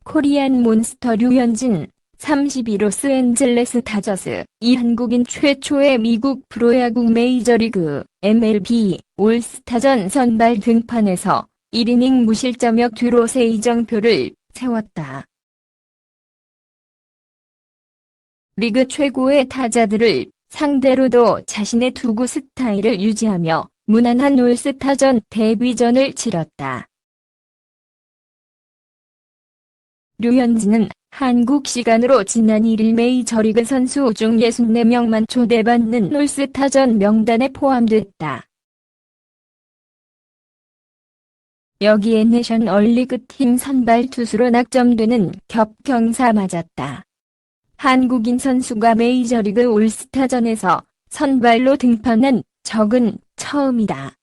코리안 몬스터 류현진, 32 로스앤젤레스 다저스. 이 한국인 최초의 미국 프로야구 메이저리그 MLB 올스타전 선발 등판에서 1이닝 무실점 역투로세 이정표를 세웠다. 리그 최고의 타자들을 상대로도 자신의 투구 스타일을 유지하며 무난한 올스타전 데뷔전을 치렀다. 류현진은 한국 시간으로 지난 1일 메이저리그 선수 중 64명만 초대받는 올스타전 명단에 포함됐다. 여기에 내셔널리그 팀 선발 투수로 낙점되는 겹경사 맞았다. 한국인 선수가 메이저리그 올스타전에서 선발로 등판한 적은 처음이다.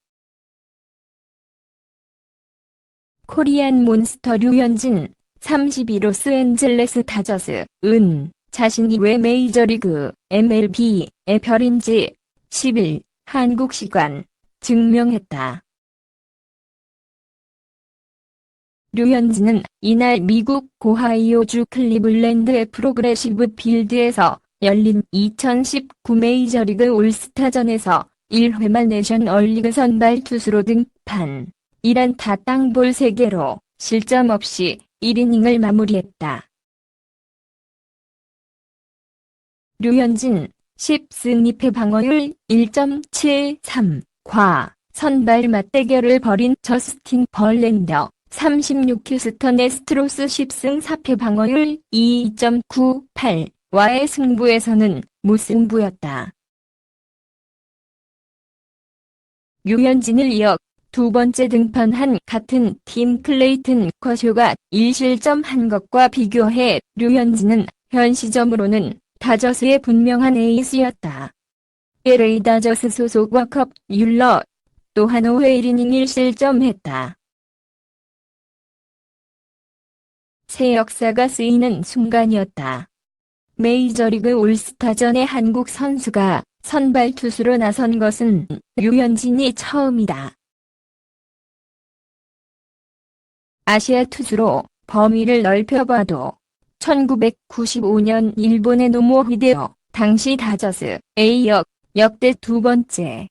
코리안 몬스터 류현진, 32 로스앤젤레스 다저스은 자신이 왜 메이저리그 MLB의 별인지 10일 한국 시간 증명했다. 류현진은 이날 미국 오하이오주 클리블랜드의 프로그레시브 필드에서 열린 2019 메이저리그 올스타전에서 1회말 내셔널리그 선발 투수로 등판. 1안타 땅볼 3개로 실점 없이 1이닝을 마무리했다. 류현진 10승 2패 방어율 1.73과 선발 맞대결을 벌인 저스틴 벌랜더 36휴스턴 애스트로스 10승 4패 방어율 2.98와의 승부에서는 무승부였다. 류현진을 이어 두 번째 등판한 같은 팀 클레이튼 커쇼가 1실점한 것과 비교해 류현진은 현 시점으로는 다저스의 분명한 에이스였다. LA 다저스 소속 워컵 율러 또한 5회 1이닝 1실점했다. 새 역사가 쓰이는 순간이었다. 메이저리그 올스타전에 한국 선수가 선발 투수로 나선 것은 류현진이 처음이다. 아시아 투수로 범위를 넓혀봐도 1995년 일본의 노모 히데오, 당시 다저스 A역 역대 두 번째.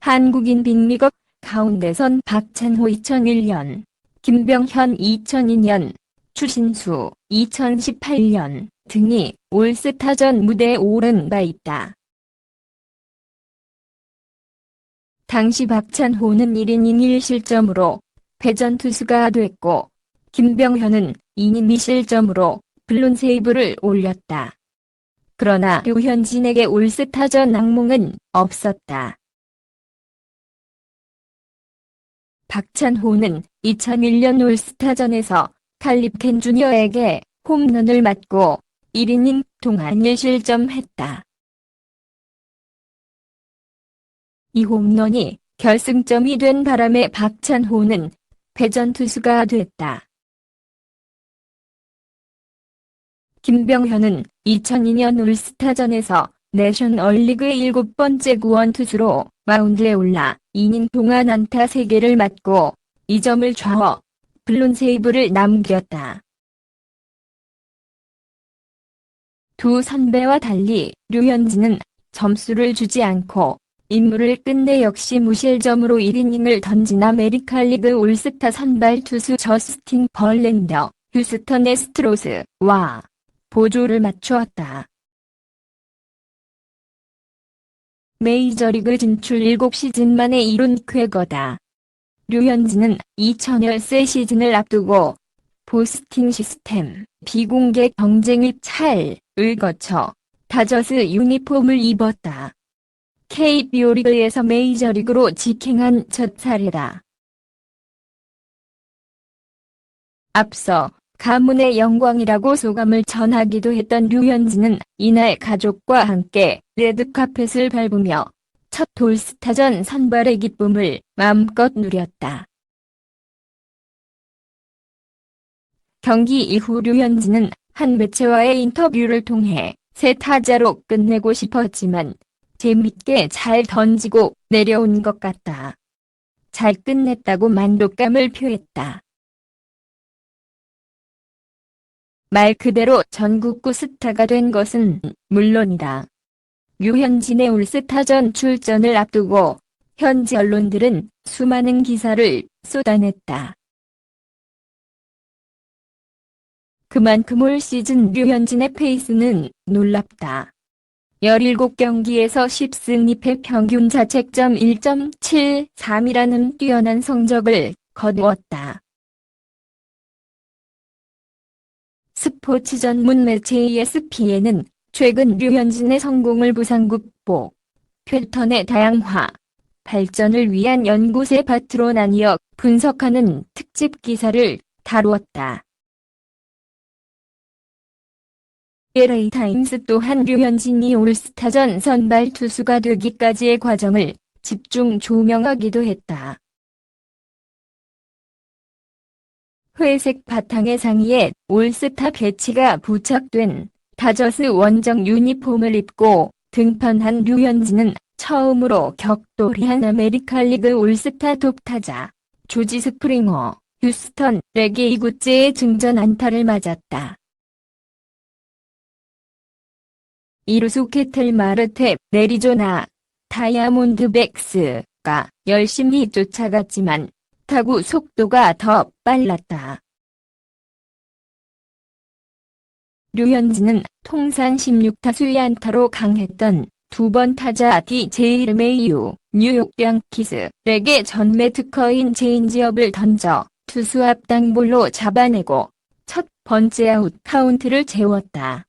한국인 빅리거 가운데선 박찬호 2001년, 김병현 2002년, 추신수 2018년 등이 올스타전 무대에 오른 바 있다. 당시 박찬호는 1이닝 1실점으로 패전 투수가 됐고 김병현은 2이닝 2실점으로 블론 세이브를 올렸다. 그러나 류현진에게 올스타전 악몽은 없었다. 박찬호는 2001년 올스타전에서 칼립 켄 주니어에게 홈런을 맞고 1이닝 동안 1실점했다. 이 홈런이 결승점이 된 바람에 박찬호는 패전 투수가 됐다. 김병현은 2002년 올스타전에서 내셔널리그의 7번째 구원 투수로 마운드에 올라 2이닝 동안 안타 3개를 맞고 2점을 좌워 블론 세이브를 남겼다. 두 선배와 달리 류현진은 점수를 주지 않고 임무를 끝내 역시 무실점으로 1이닝을 던진 아메리칸리그 올스타 선발 투수 저스틴 벌랜더, 휴스턴 애스트로스와 보조를 맞추었다. 메이저리그 진출 7시즌 만에 이룬 쾌거다. 류현진은 2013 시즌을 앞두고 포스팅 시스템 비공개 경쟁 입찰을 거쳐 다저스 유니폼을 입었다. KBO 리그에서 메이저리그로 직행한 첫 사례다. 앞서 가문의 영광이라고 소감을 전하기도 했던 류현진은 이날 가족과 함께 레드카펫을 밟으며 첫 올스타전 선발의 기쁨을 마음껏 누렸다. 경기 이후 류현진은 한 매체와의 인터뷰를 통해 새 타자로 끝내고 싶었지만 재밌게 잘 던지고 내려온 것 같다. 잘 끝냈다고 만족감을 표했다. 말 그대로 전국구 스타가 된 것은 물론이다. 류현진의 올스타전 출전을 앞두고 현지 언론들은 수많은 기사를 쏟아냈다. 그만큼 올 시즌 류현진의 페이스는 놀랍다. 17경기에서 10승 2패 평균 자책점 1.73이라는 뛰어난 성적을 거두었다. 스포츠 전문 매체 ESPN은 최근 류현진의 성공을 부상 극복, 패턴의 다양화, 발전을 위한 연구세 파트로 나뉘어 분석하는 특집 기사를 다루었다. LA타임스 또한 류현진이 올스타전 선발 투수가 되기까지의 과정을 집중 조명하기도 했다. 회색 바탕의 상의에 올스타 배치가 부착된 다저스 원정 유니폼을 입고 등판한 류현진은 처음으로 격돌한 아메리칸리그 올스타 톱타자 조지 스프링어, 휴스턴 레게이구째의 증전 안타를 맞았다. 이루수 케틀 마르테, 애리조나 다이아몬드백스가 열심히 쫓아갔지만 타구 속도가 더 빨랐다. 류현진은 통산 16타수 1안타로 강했던 두 번 타자 DJ 르메이유, 뉴욕 양키스에게 전매 특허인 체인지업을 던져 투수 앞땅볼로 잡아내고 첫 번째 아웃 카운트를 재웠다.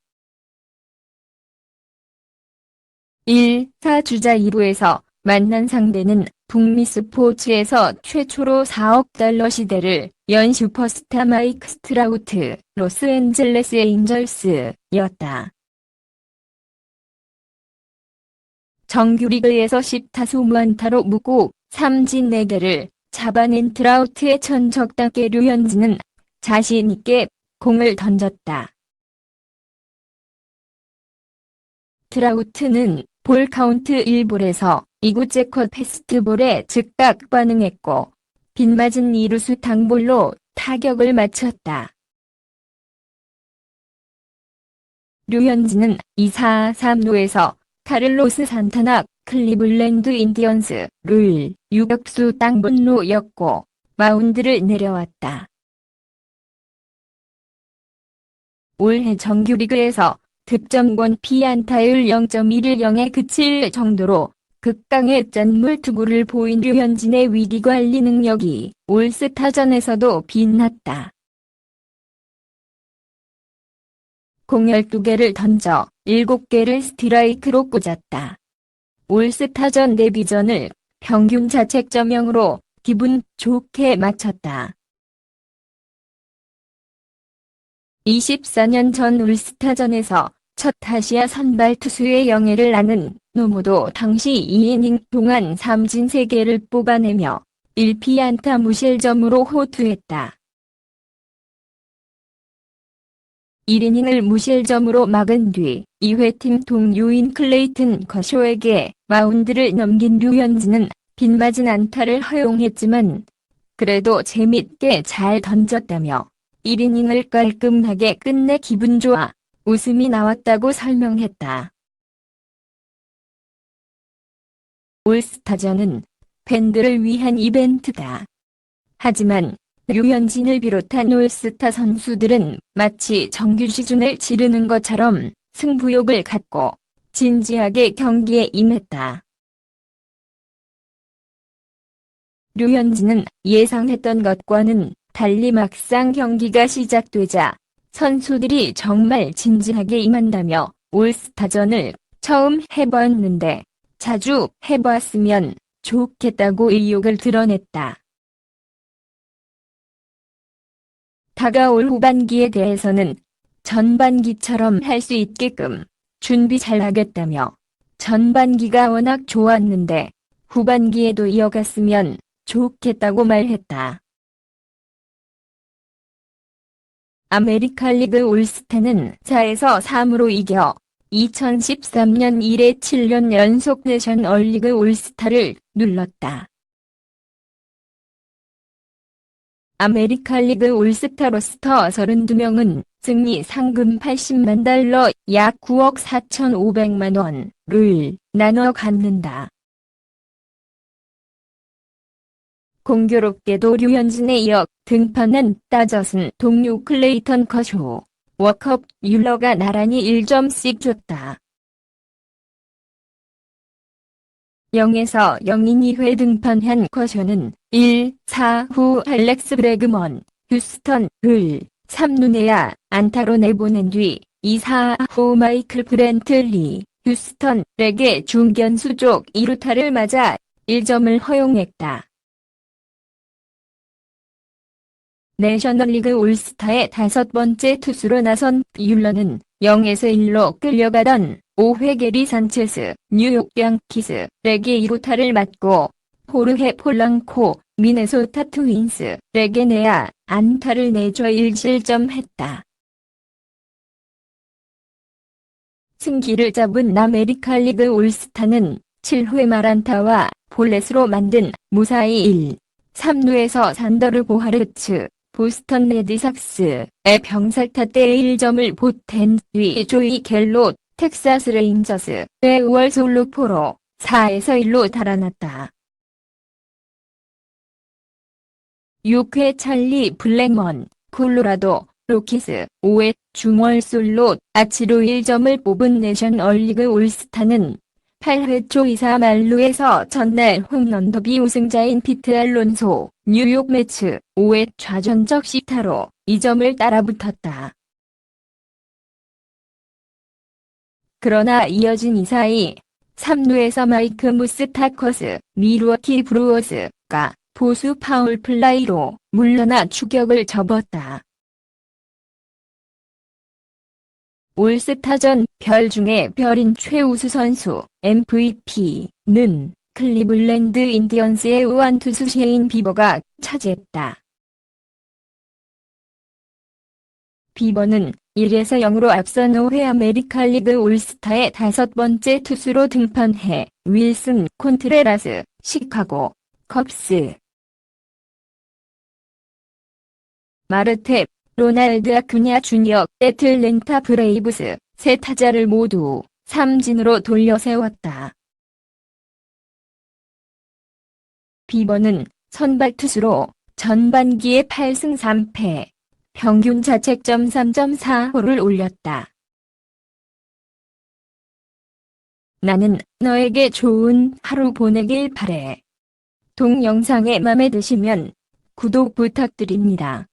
1-4주자 2부에서 만난 상대는 북미 스포츠에서 최초로 4억 달러 시대를 연 슈퍼스타 마이크 스트라우트, 로스앤젤레스 에인절스였다. 정규리그에서 10타수 무안타로 무고 삼진 4개를 잡아낸 트라우트의 천적답게 류현진은 자신있게 공을 던졌다. 트라우트는 볼 카운트 1볼에서 2구째 컷 패스트볼에 즉각 반응했고 빗맞은 이루수 땅볼로 타격을 맞췄다. 류현진은 2-4-3루에서 카를로스 산타나 클리블랜드 인디언스를 유격수 땅볼로였고 마운드를 내려왔다. 올해 정규리그에서 득점권 피안타율 0.110에 그칠 정도로 극강의 짠물 투구를 보인 류현진의 위기관리 능력이 올스타전에서도 빛났다. 공 12개를 던져 7개를 스트라이크로 꽂았다. 올스타전 데뷔전을 평균 자책점 0으로 기분 좋게 마쳤다. 24년 전 올스타전에서 첫 아시아 선발 투수의 영예를 나눈 노모도 당시 2이닝 동안 삼진 3개를 뽑아내며 1피안타 무실점으로 호투했다. 1이닝을 무실점으로 막은 뒤 2회팀 동료인 클레이튼 커쇼에게 마운드를 넘긴 류현진은 빗맞은 안타를 허용했지만 그래도 재밌게 잘 던졌다며 1이닝을 깔끔하게 끝내 기분 좋아 웃음이 나왔다고 설명했다. 올스타전은 팬들을 위한 이벤트다. 하지만 류현진을 비롯한 올스타 선수들은 마치 정규 시즌을 치르는 것처럼 승부욕을 갖고 진지하게 경기에 임했다. 류현진은 예상했던 것과는 달리 막상 경기가 시작되자 선수들이 정말 진지하게 임한다며 올스타전을 처음 해봤는데 자주 해봤으면 좋겠다고 의욕을 드러냈다. 다가올 후반기에 대해서는 전반기처럼 할 수 있게끔 준비 잘하겠다며 전반기가 워낙 좋았는데 후반기에도 이어갔으면 좋겠다고 말했다. 아메리칸리그 올스타는 4에서 3으로 이겨 2013년 이래 7년 연속 내셔널리그 올스타를 눌렀다. 아메리칸리그 올스타 로스터 32명은 승리 상금 80만 달러 약 9억 4,500만 원을 나눠 갖는다. 공교롭게도 류현진에 이어 등판한 다저슨 동료 클레이턴 커쇼, 워컵 율러가 나란히 1점씩 줬다. 0에서 0인 2회 등판한 커쇼는 1, 4후 알렉스 브래그먼, 휴스턴을 3루 내야 안타로 내보낸 뒤 2, 4후 마이클 브랜틀리, 휴스턴에게 중견수 쪽 2루타를 맞아 1점을 허용했다. 내셔널리그 올스타의 5번째 투수로 나선 율러는 0에서 1로 끌려가던 5회 게리 산체스, 뉴욕 양키스에게 2루타를 맞고 호르헤 폴랑코, 미네소타 트윈스에게 내야 안타를 내줘 1실점했다. 승기를 잡은 아메리칸리그 올스타는 7회 말안타와 볼넷으로 만든 무사히 1, 3루에서 산더르 보하르츠, 보스턴 레드삭스의 병살타때에 1점을 보탠 뒤 조이 갤롯, 텍사스 레인저스의 5월 솔로포로 4에서 1로 달아났다. 6회 찰리 블랙먼, 콜로라도 로키스, 5회 중월 솔로 아치로 1점을 뽑은 내셔널리그 올스타는 8회 초 2사 말루에서 전날 홈런 더비 우승자인 피트 알론소, 뉴욕 매츠, 5회 좌전적 시타로 2점을 따라붙었다. 그러나 이어진 2사이 3루에서 마이크 무스타커스, 밀워키 브루어스가 보수 파울 플라이로 물러나 추격을 접었다. 올스타전 별 중에 별인 최우수 선수 MVP는 클리블랜드 인디언스의 우완투수 셰인 비버가 차지했다. 비버는 1에서 0으로 앞선 5회 아메리칸리그 올스타의 5번째 투수로 등판해 윌슨 콘트레라스, 시카고 컵스, 마르테, 로날드 아쿠냐 주니어, 애틀랜타 브레이브스 세 타자를 모두 삼진으로 돌려 세웠다. 비버는 선발 투수로 전반기에 8승 3패, 평균 자책점 3.45를 올렸다. 나는 너에게 좋은 하루 보내길 바래. 동영상에 맘에 드시면 구독 부탁드립니다.